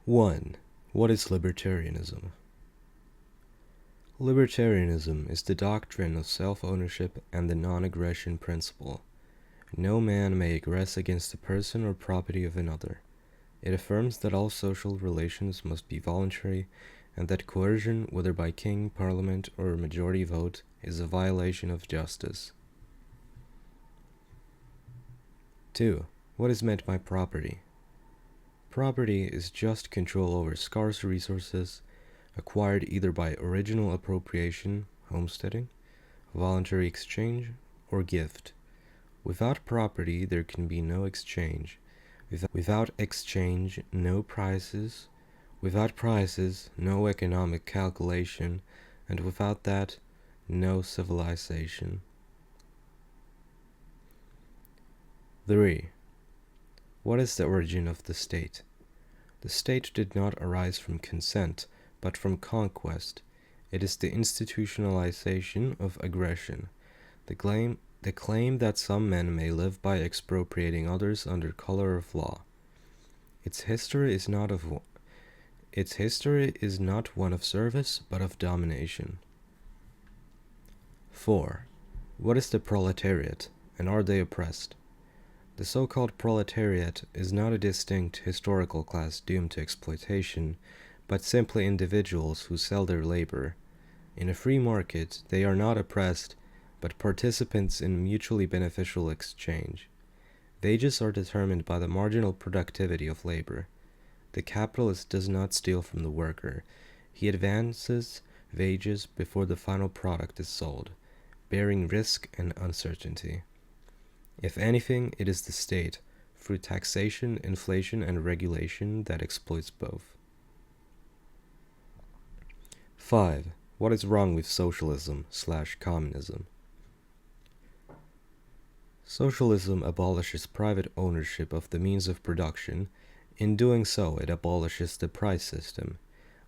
1. What is libertarianism? Libertarianism is the doctrine of self-ownership and the non-aggression principle. No man may aggress against the person or property of another. It affirms that all social relations must be voluntary and that coercion, whether by king, parliament, or majority vote, is a violation of justice. 2. What is meant by property? Property is just control over scarce resources acquired either by original appropriation, homesteading, voluntary exchange, or gift. Without property, there can be no exchange. Without exchange, no prices. Without prices, no economic calculation. And without that, no civilization. 3. What is the origin of the state? The state did not arise from consent, but from conquest. It is the institutionalization of aggression. The claim that some men may live by expropriating others under color of law. Its history is not one of service, but of domination. 4. What is the proletariat, and are they oppressed? The so-called proletariat is not a distinct historical class doomed to exploitation, but simply individuals who sell their labor. In a free market, they are not oppressed, but participants in mutually beneficial exchange. Wages are determined by the marginal productivity of labor. The capitalist does not steal from the worker. He advances wages before the final product is sold, bearing risk and uncertainty. If anything, it is the state, through taxation, inflation, and regulation, that exploits both. 5. What is wrong with socialism/communism? Socialism abolishes private ownership of the means of production. In doing so, it abolishes the price system.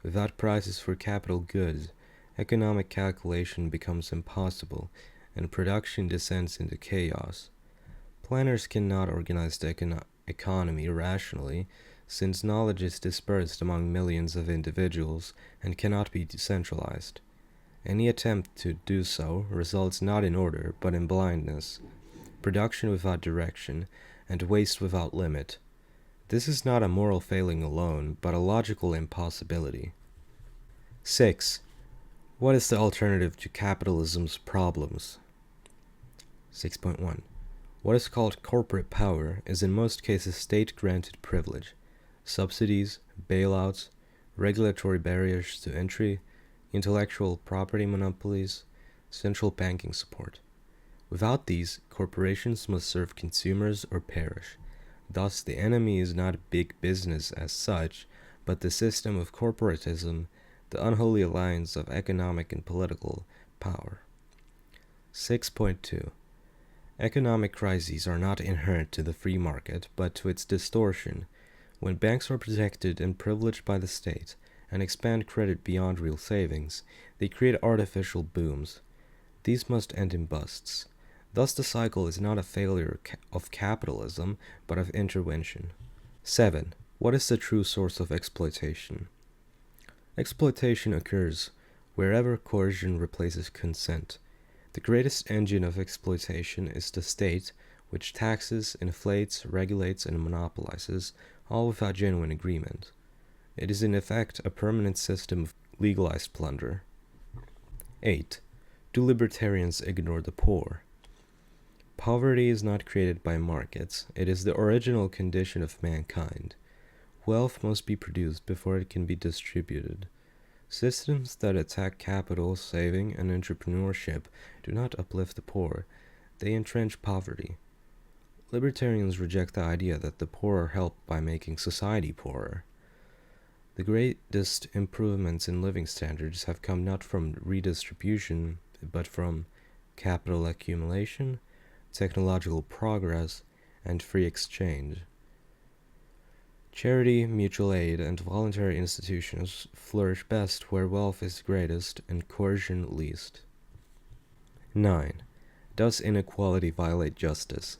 Without prices for capital goods, economic calculation becomes impossible, and production descends into chaos. Planners cannot organize the economy rationally, since knowledge is dispersed among millions of individuals and cannot be decentralized. Any attempt to do so results not in order, but in blindness, production without direction, and waste without limit. This is not a moral failing alone, but a logical impossibility. 6. What is the alternative to capitalism's problems? 6.1. What is called corporate power is in most cases state-granted privilege, subsidies, bailouts, regulatory barriers to entry, intellectual property monopolies, central banking support. Without these, corporations must serve consumers or perish. Thus, the enemy is not big business as such, but the system of corporatism, the unholy alliance of economic and political power. 6.2. Economic crises are not inherent to the free market, but to its distortion. When banks are protected and privileged by the state, and expand credit beyond real savings, they create artificial booms. These must end in busts. Thus the cycle is not a failure of capitalism, but of intervention. 7. What is the true source of exploitation? Exploitation occurs wherever coercion replaces consent. The greatest engine of exploitation is the state, which taxes, inflates, regulates, and monopolizes, all without genuine agreement. It is in effect a permanent system of legalized plunder. 8. Do libertarians ignore the poor? Poverty is not created by markets. It is the original condition of mankind. Wealth must be produced before it can be distributed. Systems that attack capital, saving, and entrepreneurship do not uplift the poor. They entrench poverty. Libertarians reject the idea that the poor are helped by making society poorer. The greatest improvements in living standards have come not from redistribution, but from capital accumulation, technological progress, and free exchange. Charity, mutual aid, and voluntary institutions flourish best where wealth is greatest and coercion least. 9. Does inequality violate justice?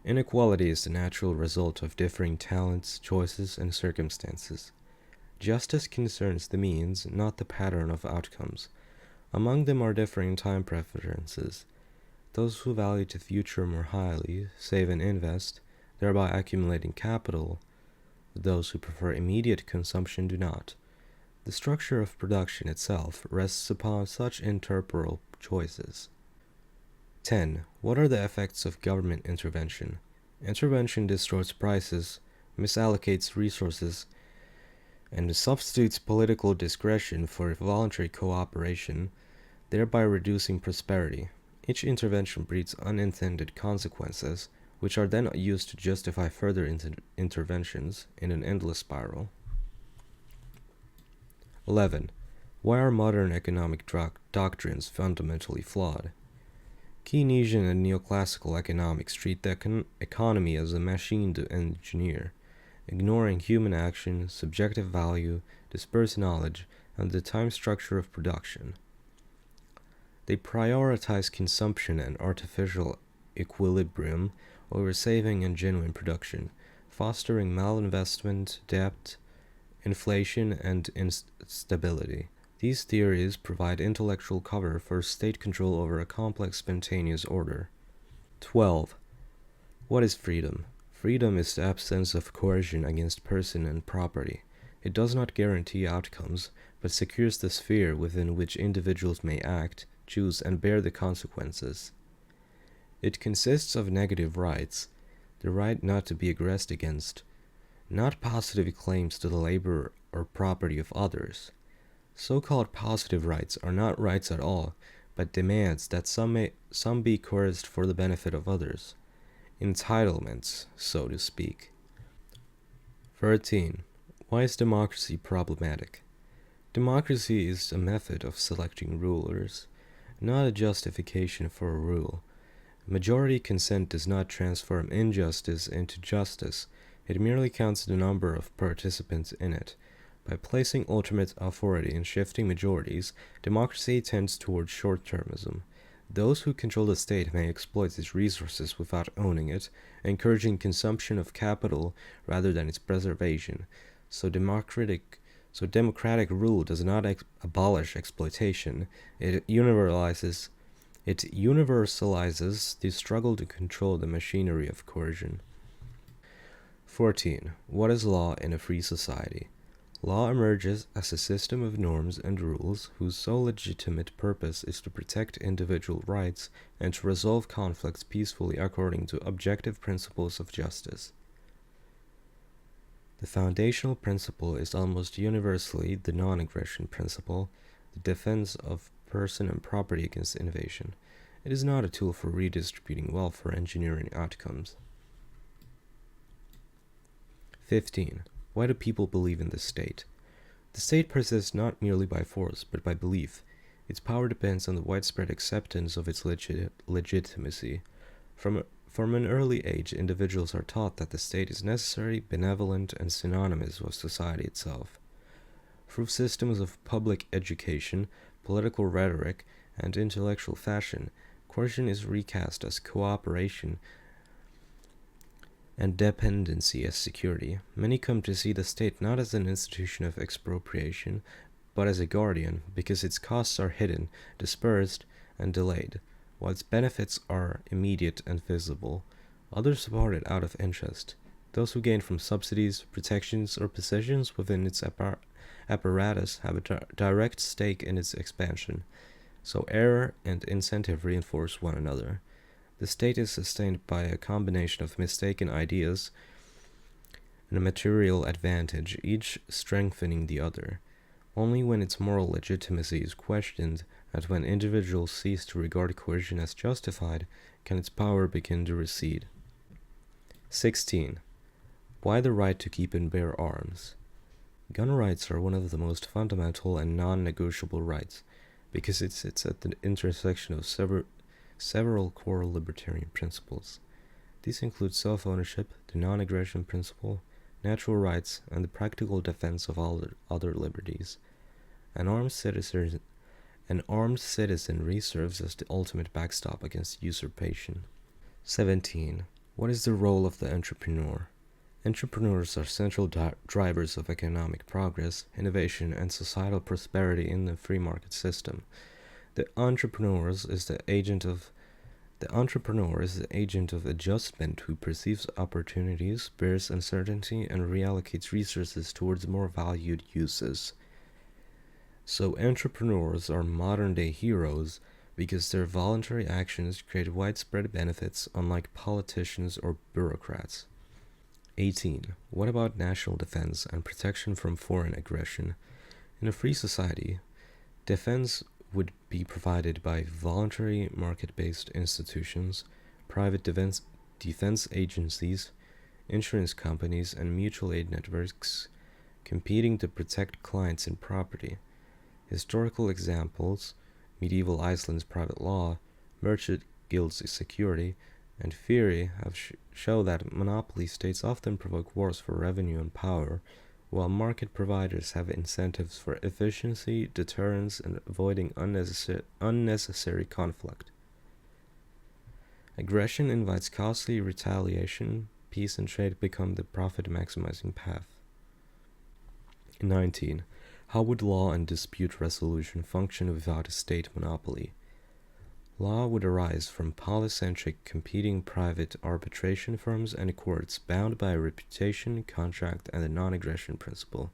Inequality is the natural result of differing talents, choices, and circumstances. Justice concerns the means, not the pattern of outcomes. Among them are differing time preferences. Those who value the future more highly save and invest, thereby accumulating capital. Those who prefer immediate consumption do not. The structure of production itself rests upon such intertemporal choices. 10. What are the effects of government intervention? Intervention distorts prices, misallocates resources, and substitutes political discretion for voluntary cooperation, thereby reducing prosperity. Each intervention breeds unintended consequences, which are then used to justify further interventions in an endless spiral. 11. Why are modern economic doctrines fundamentally flawed? Keynesian and neoclassical economics treat the economy as a machine to engineer, ignoring human action, subjective value, dispersed knowledge, and the time structure of production. They prioritize consumption and artificial equilibrium over saving and genuine production, fostering malinvestment, debt, inflation, and instability. These theories provide intellectual cover for state control over a complex, spontaneous order. 12. What is freedom? Freedom is the absence of coercion against person and property. It does not guarantee outcomes, but secures the sphere within which individuals may act, choose, and bear the consequences. It consists of negative rights, the right not to be aggressed against, not positive claims to the labor or property of others. So-called positive rights are not rights at all, but demands that some be coerced for the benefit of others. Entitlements, so to speak. 13. Why is democracy problematic? Democracy is a method of selecting rulers, not a justification for a rule. Majority consent does not transform injustice into justice. It merely counts the number of participants in it. By placing ultimate authority in shifting majorities, democracy tends towards short-termism. Those who control the state may exploit its resources without owning it, encouraging consumption of capital rather than its preservation. So democratic rule does not abolish exploitation. It universalizes the struggle to control the machinery of coercion. 14. What is law in a free society? Law emerges as a system of norms and rules whose sole legitimate purpose is to protect individual rights and to resolve conflicts peacefully according to objective principles of justice. The foundational principle is almost universally the non-aggression principle, the defense of person and property against invasion. It is not a tool for redistributing wealth or engineering outcomes. 15. Why do people believe in the state? The state persists not merely by force, but by belief. Its power depends on the widespread acceptance of its legitimacy. From an early age, individuals are taught that the state is necessary, benevolent, and synonymous with society itself. Through systems of public education, political rhetoric, and intellectual fashion, coercion is recast as cooperation and dependency as security. Many come to see the state not as an institution of expropriation, but as a guardian, because its costs are hidden, dispersed, and delayed, while its benefits are immediate and visible. Others support it out of interest. Those who gain from subsidies, protections, or positions within its apparatus have a direct stake in its expansion, so error and incentive reinforce one another. The state is sustained by a combination of mistaken ideas and a material advantage, each strengthening the other. Only when its moral legitimacy is questioned, and when individuals cease to regard coercion as justified, can its power begin to recede. 16. Why the right to keep and bear arms? Gun rights are one of the most fundamental and non-negotiable rights, because it sits at the intersection of several core libertarian principles. These include self-ownership, the non-aggression principle, natural rights, and the practical defense of all other liberties. An armed citizenry serves as the ultimate backstop against usurpation. 17. What is the role of the entrepreneur? Entrepreneurs are central drivers of economic progress, innovation, and societal prosperity in the free market system. The entrepreneur is the agent of adjustment who perceives opportunities, bears uncertainty, and reallocates resources towards more valued uses. So entrepreneurs are modern-day heroes because their voluntary actions create widespread benefits, unlike politicians or bureaucrats. 18. What about national defense and protection from foreign aggression? In a free society, defense would be provided by voluntary market-based institutions, private defense agencies, insurance companies, and mutual aid networks competing to protect clients and property. Historical examples: medieval Iceland's private law, merchant guilds' security, and theory show that monopoly states often provoke wars for revenue and power, while market providers have incentives for efficiency, deterrence, and avoiding unnecessary conflict. Aggression invites costly retaliation. Peace and trade become the profit-maximizing path. 19. How would law and dispute resolution function without a state monopoly? Law would arise from polycentric competing private arbitration firms and courts bound by reputation, contract, and the non-aggression principle.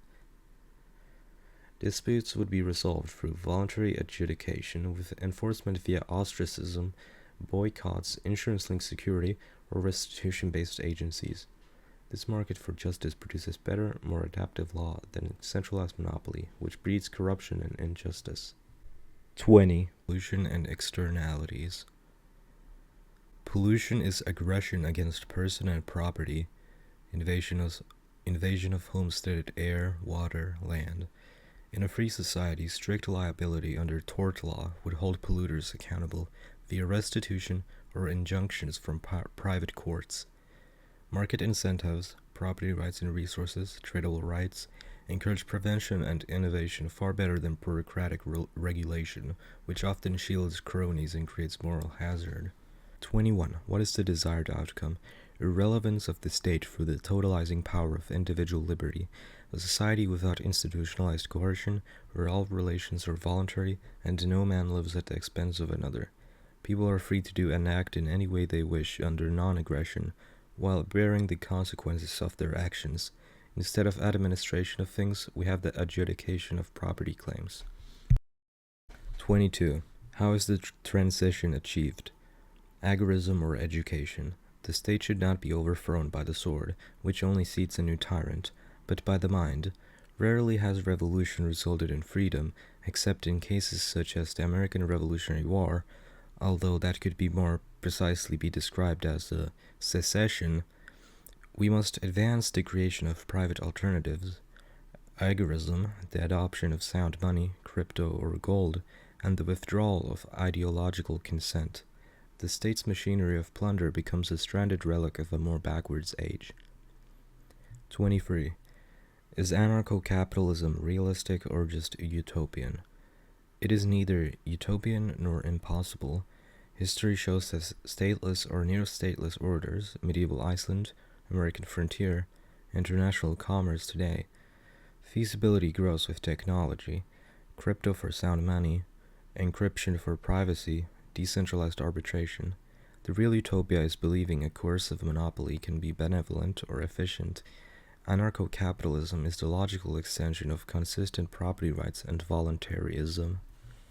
Disputes would be resolved through voluntary adjudication, with enforcement via ostracism, boycotts, insurance-linked security, or restitution-based agencies. This market for justice produces better, more adaptive law than centralized monopoly, which breeds corruption and injustice. 20. Pollution and externalities. Pollution is aggression against person and property, invasion of homesteaded air, water, land. In a free society, strict liability under tort law would hold polluters accountable via restitution or injunctions from private courts. Market incentives, property rights and resources, tradable rights, encourage prevention and innovation far better than bureaucratic regulation, which often shields cronies and creates moral hazard. 21. What is the desired outcome? Irrelevance of the state through the totalizing power of individual liberty. A society without institutionalized coercion, where all relations are voluntary, and no man lives at the expense of another. People are free to do and act in any way they wish under non-aggression, while bearing the consequences of their actions. Instead of administration of things, we have the adjudication of property claims. 22. How is the transition achieved? Agorism or education. The state should not be overthrown by the sword, which only seats a new tyrant, but by the mind. Rarely has revolution resulted in freedom, except in cases such as the American Revolutionary War, although that could be more precisely be described as a secession. We must advance the creation of private alternatives. Agorism, the adoption of sound money, crypto or gold, and the withdrawal of ideological consent. The state's machinery of plunder becomes a stranded relic of a more backwards age. 23. Is anarcho-capitalism realistic or just utopian? It is neither utopian nor impossible. History shows that stateless or near-stateless orders, medieval Iceland, American frontier, international commerce today. Feasibility grows with technology, crypto for sound money, encryption for privacy, decentralized arbitration. The real utopia is believing a coercive monopoly can be benevolent or efficient. Anarcho-capitalism is the logical extension of consistent property rights and voluntarism.